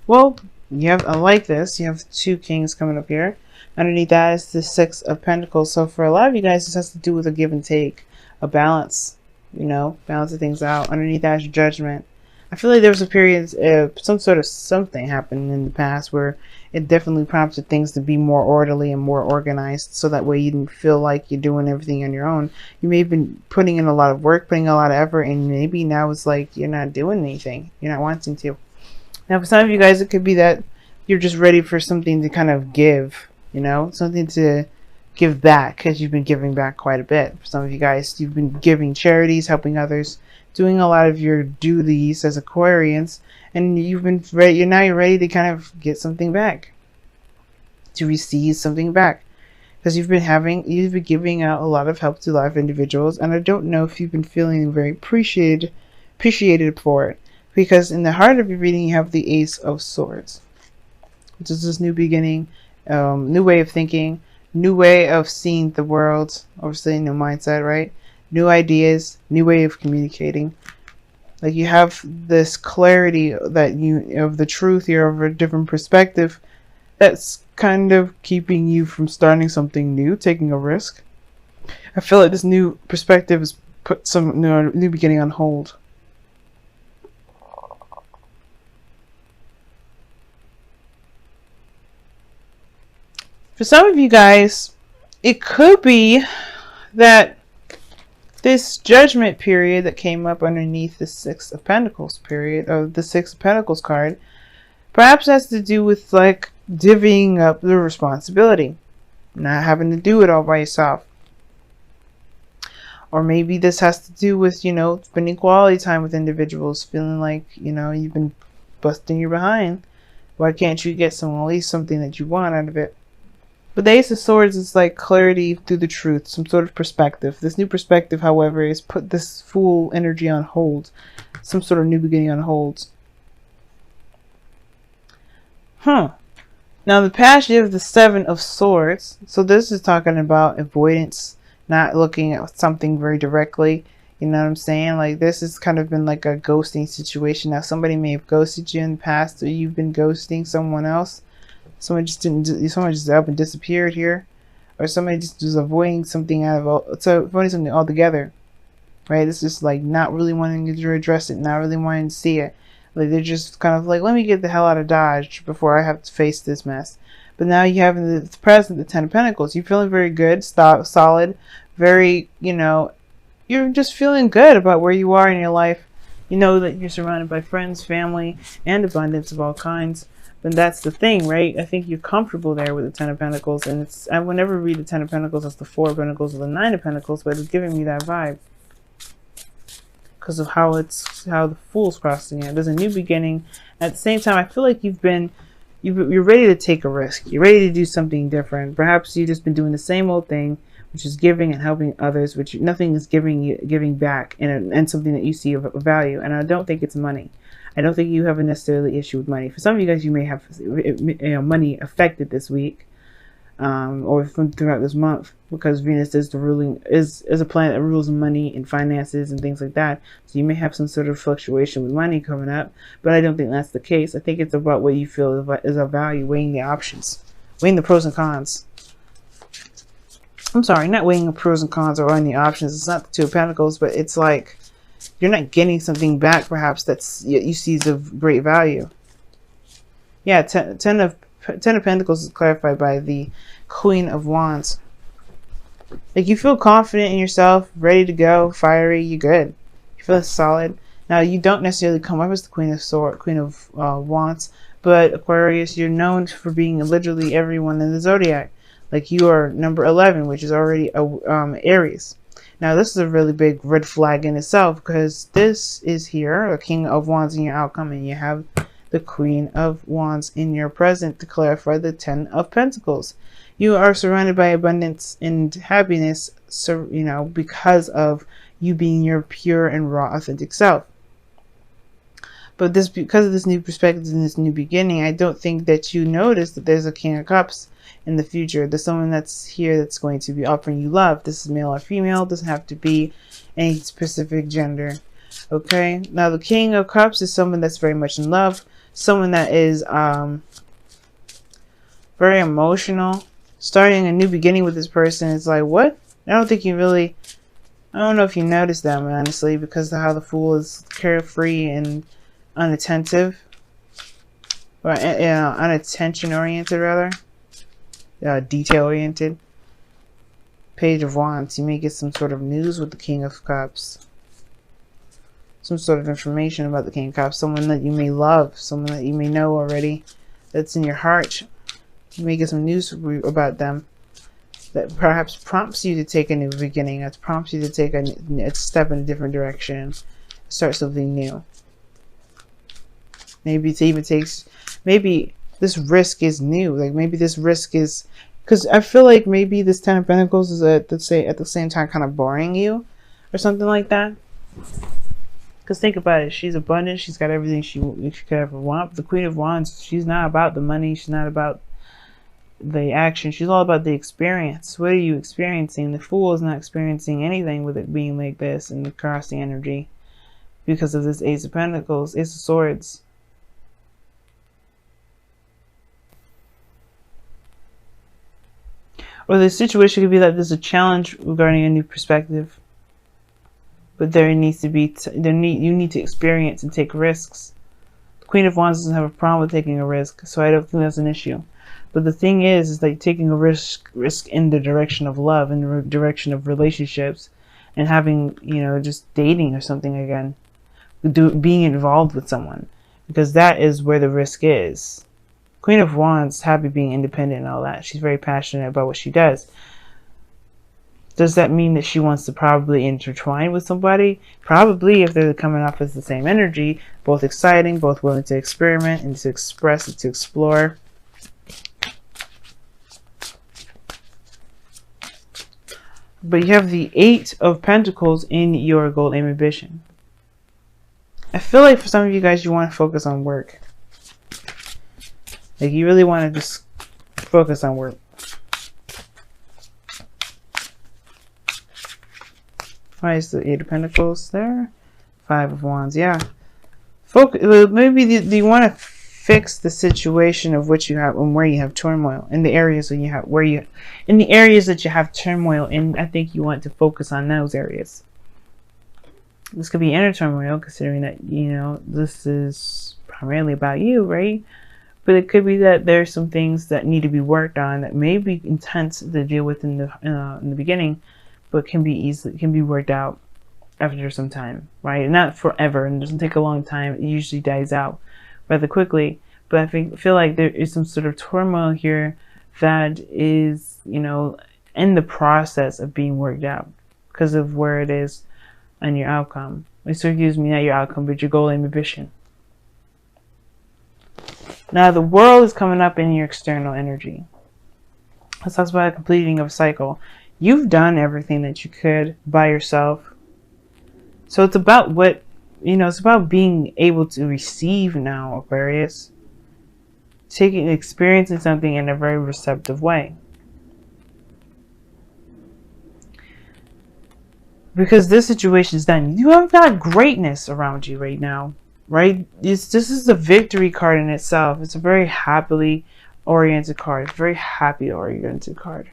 Well, you have, I like this. You have two kings coming up here. Underneath that is the Six of Pentacles. So for a lot of you guys, this has to do with a give and take, a balance, you know, balancing things out. Underneath that is Judgment. I feel like there was a period of some sort of something happened in the past where it definitely prompted things to be more orderly and more organized, so that way you didn't feel like you're doing everything on your own. You may have been putting in a lot of work, putting a lot of effort, and maybe now it's like you're not doing anything. You're not wanting to. Now, for some of you guys, it could be that you're just ready for something to kind of give, you know, something to give back, because you've been giving back quite a bit. For some of you guys, you've been giving charities, helping others, doing a lot of your duties as Aquarians, and you've been ready. You're ready to kind of get something back, to receive something back, because you've been giving out a lot of help to a lot of individuals, and I don't know if you've been feeling very appreciated for it. Because in the heart of your reading, you have the Ace of Swords, which is this new beginning, new way of thinking, new way of seeing the world, obviously new mindset, right? New ideas, new way of communicating. Like you have this clarity that of the truth here, of a different perspective, that's kind of keeping you from starting something new, taking a risk. I feel like this new perspective has put some new beginning on hold. For some of you guys, it could be that this Judgment period that came up underneath the Six of Pentacles period, or the Six of Pentacles card, perhaps has to do with like divvying up the responsibility, not having to do it all by yourself. Or maybe this has to do with, you know, spending quality time with individuals, feeling like, you know, you've been busting your behind. Why can't you get at least something that you want out of it? But the Ace of Swords is like clarity through the truth, some sort of perspective. This new perspective, however, is put this full energy on hold, some sort of new beginning on hold. Now the past, you have the Seven of Swords. So this is talking about avoidance, not looking at something very directly. You know what I'm saying? Like this has kind of been like a ghosting situation. Now somebody may have ghosted you in the past, or you've been ghosting someone else. Someone just up and disappeared here, or somebody just was avoiding something avoiding something altogether, right? It's just like not really wanting to address it, not really wanting to see it. Like they're just kind of like, let me get the hell out of Dodge before I have to face this mess. But now you have in the present the Ten of Pentacles. You're feeling very good, solid, very, you know, you're just feeling good about where you are in your life. You know that you're surrounded by friends, family, and abundance of all kinds. Then that's the thing, right? I think you're comfortable there with the Ten of Pentacles, and I would never read the Ten of Pentacles as the Four of Pentacles or the Nine of Pentacles, but it's giving me that vibe because of how the Fool's crossing it. There's a new beginning. At the same time, I feel like you're ready to take a risk. You're ready to do something different. Perhaps you've just been doing the same old thing, which is giving and helping others, which nothing is giving back, and something that you see of value. And I don't think it's money. I don't think you have a necessarily issue with money. For some of you guys, you may have money affected this week, or throughout this month, because Venus is is a planet that rules money and finances and things like that. So you may have some sort of fluctuation with money coming up, but I don't think that's the case. I think it's about what you feel is of value, weighing the options, weighing the pros and cons. I'm sorry, not weighing the pros and cons or any options. It's not the Two of Pentacles, but it's like you're not getting something back, perhaps, that's you see is of great value. Yeah, Ten of Pentacles is clarified by the Queen of Wands. Like you feel confident in yourself, ready to go, fiery. You're good. You feel solid. Now you don't necessarily come up as the Queen of Wands, but Aquarius, you're known for being literally everyone in the zodiac. Like you are number 11, which is already Aries. Now this is a really big red flag in itself, because this is here, a King of Wands in your outcome, and you have the Queen of Wands in your present to clarify the Ten of Pentacles. You are surrounded by abundance and happiness, so, you know, because of you being your pure and raw, authentic self. But because of this new perspective and this new beginning, I don't think that you notice that there's a King of Cups in the future. There's someone that's here that's going to be offering you love. This is male or female. It doesn't have to be any specific gender. Okay, now the King of Cups is someone that's very much in love, someone that is very emotional. Starting a new beginning with this person is like, what? I don't think you really, I don't know if you noticed that, honestly, because of how the Fool is carefree and unattentive. Or unattention oriented, rather. Detail oriented. Page of Wands. You may get some sort of news with the King of Cups. Some sort of information about the King of Cups. Someone that you may love. Someone that you may know already. That's in your heart. You may get some news about them. That perhaps prompts you to take a new beginning. That prompts you to take a step in a different direction. Start something new. Maybe it even takes... Maybe this risk is new. Like maybe this risk is... Because I feel like maybe this Ten of Pentacles is at the same time kind of boring you. Or something like that. Because think about it. She's abundant. She's got everything she could ever want. The Queen of Wands, she's not about the money. She's not about the action. She's all about the experience. What are you experiencing? The Fool is not experiencing anything with it being like this and across the energy. Because of this Ace of Pentacles. Ace of Swords. Or the situation could be that there's a challenge regarding a new perspective. But there needs to be, you need to experience and take risks. The Queen of Wands doesn't have a problem with taking a risk, so I don't think that's an issue. But the thing is like taking a risk in the direction of love, in the direction of relationships, and having, you know, just dating or something again. Being involved with someone. Because that is where the risk is. Queen of Wands, happy being independent and all that. She's very passionate about what she does. Does that mean that she wants to probably intertwine with somebody? Probably, if they're coming off as the same energy. Both exciting, both willing to experiment and to express and to explore. But you have the Eight of Pentacles in your goal aim ambition. I feel like for some of you guys, you want to focus on work. Like you really want to just focus on work. Why is the Eight of Pentacles there? Five of Wands, yeah. Maybe do you want to fix the situation of which you have and where you have turmoil in the areas when you have in the areas that you have turmoil in. I think you want to focus on those areas. This could be inner turmoil, considering that, you know, this is primarily about you, right? But it could be that there's some things that need to be worked on that may be intense to deal with in the beginning, but can be worked out after some time, right? Not forever, and it doesn't take a long time. It usually dies out rather quickly. But I feel like there is some sort of turmoil here that is, you know, in the process of being worked out because of where it is and your outcome. Excuse me, not your outcome, but your goal and ambition. Now, the World is coming up in your external energy. This talks about a completing of a cycle. You've done everything that you could by yourself. So it's about what, you know, it's about being able to receive now, Aquarius. Experiencing something in a very receptive way. Because this situation is done. You have got greatness around you right now. Right? This is the victory card in itself. It's a very happily oriented card. It's a very happy oriented card.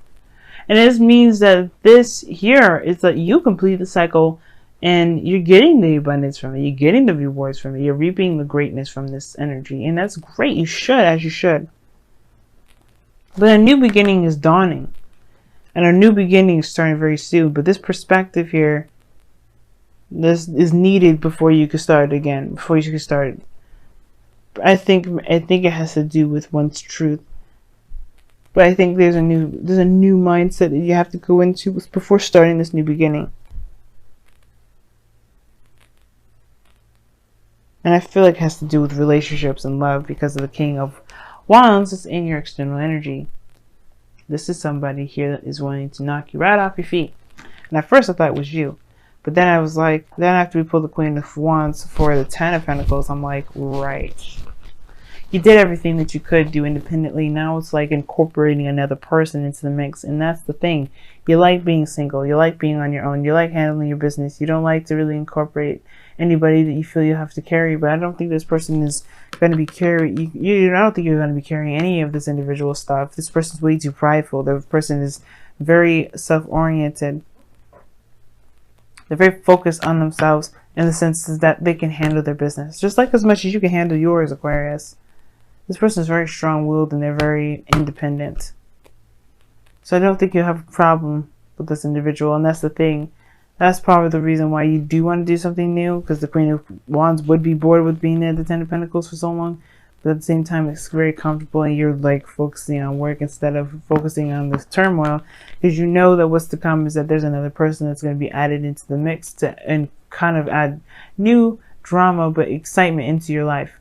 And this means that this here is that you complete the cycle and you're getting the abundance from it. You're getting the rewards from it. You're reaping the greatness from this energy. And that's great. You should, as you should. But a new beginning is dawning. And a new beginning is starting very soon. But this perspective here, this is needed before you can start again. Before you can start. I think it has to do with one's truth. But I think there's a new mindset that you have to go into before starting this new beginning. And I feel like it has to do with relationships and love because of the King of Wands is in your external energy. This is somebody here that is wanting to knock you right off your feet. And at first I thought it was you. But then I was like, then after we pulled the Queen of Wands for the Ten of Pentacles, I'm like, right. You did everything that you could do independently. Now it's like incorporating another person into the mix. And that's the thing. You like being single. You like being on your own. You like handling your business. You don't like to really incorporate anybody that you feel you have to carry. But I don't think this person is going to be carrying. I don't think you're going to be carrying any of this individual stuff. This person's way too prideful. The person is very self-oriented. They're very focused on themselves in the sense that they can handle their business just like as much as you can handle yours, Aquarius. This person is very strong-willed and they're very independent. So I don't think you'll have a problem with this individual, and that's the thing. That's probably the reason why you do want to do something new, because the Queen of Wands would be bored with being at the Ten of Pentacles for so long. But at the same time, it's very comfortable and you're like focusing on work instead of focusing on this turmoil, because you know that what's to come is that there's another person that's going to be added into the mix and kind of add new drama but excitement into your life.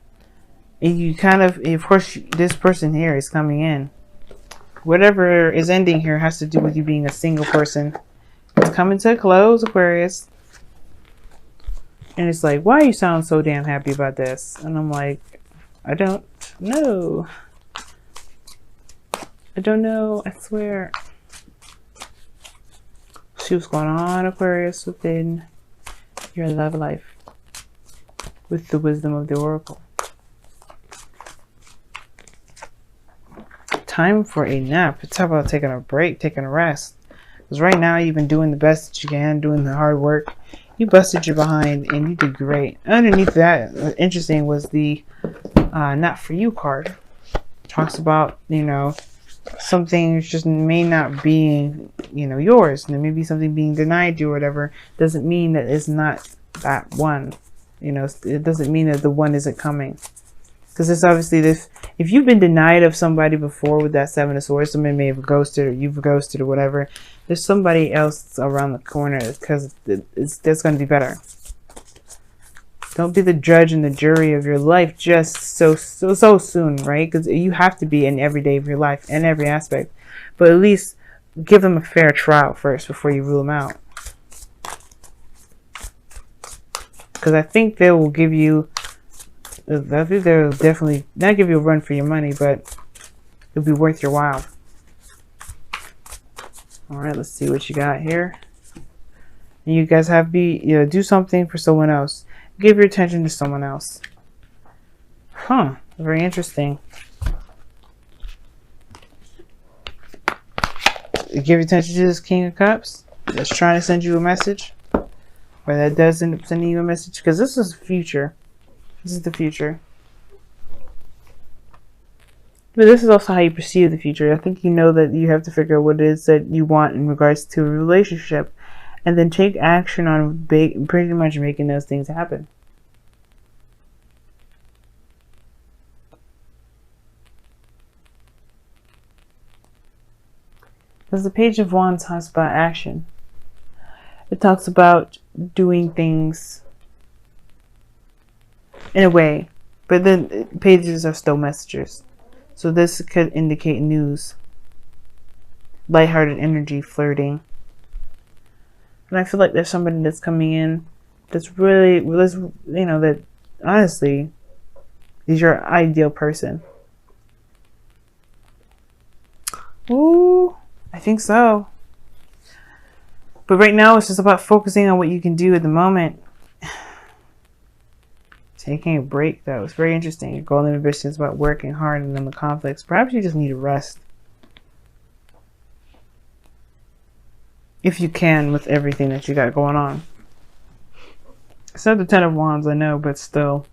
And you kind of course, this person here is coming in. Whatever is ending here has to do with you being a single person. It's coming to a close, Aquarius. And it's like, why you sound so damn happy about this? And I'm like, I don't know. I don't know, I swear. See what's going on, Aquarius, within your love life with the wisdom of the Oracle. Time for a nap. It's about taking a break, taking a rest. Because right now you've been doing the best that you can, doing the hard work. You busted your behind and you did great. Underneath that, interesting was the not for you card. Talks about, you know, some things just may not be, you know, yours. There may be something being denied you or whatever. Doesn't mean that it's not that one. You know, it doesn't mean that the one isn't coming. Because it's obviously this, if you've been denied of somebody before with that Seven of Swords, somebody may have ghosted or you've ghosted or whatever, there's somebody else around the corner because that's going to be better. Don't be the judge and the jury of your life just so soon, right? Because you have to be in every day of your life in every aspect. But at least give them a fair trial first before you rule them out. Because I think they will give you, I think they'll definitely not give you a run for your money, but it'll be worth your while. All right, let's see what you got here. And you guys have do something for someone else. Give your attention to someone else. Huh? Very interesting. Give your attention to this King of Cups that's trying to send you a message, or that does end up sending you a message, because this is the future. This is the future. But this is also how you perceive the future. I think you know that you have to figure out what it is that you want in regards to a relationship, and then take action on pretty much making those things happen. Because the Page of Wands talks about action. It talks about doing things in a way, but then pages are still messages. So this could indicate news, lighthearted energy, flirting. And I feel like there's somebody that's coming in that's really, you know, that honestly is your ideal person. Ooh, I think so. But right now it's just about focusing on what you can do at the moment. Taking a break, though. It's very interesting. Your golden ambition is about working hard and then the conflicts. Perhaps you just need a rest. If you can, with everything that you got going on. It's not the Ten of Wands, I know, but still.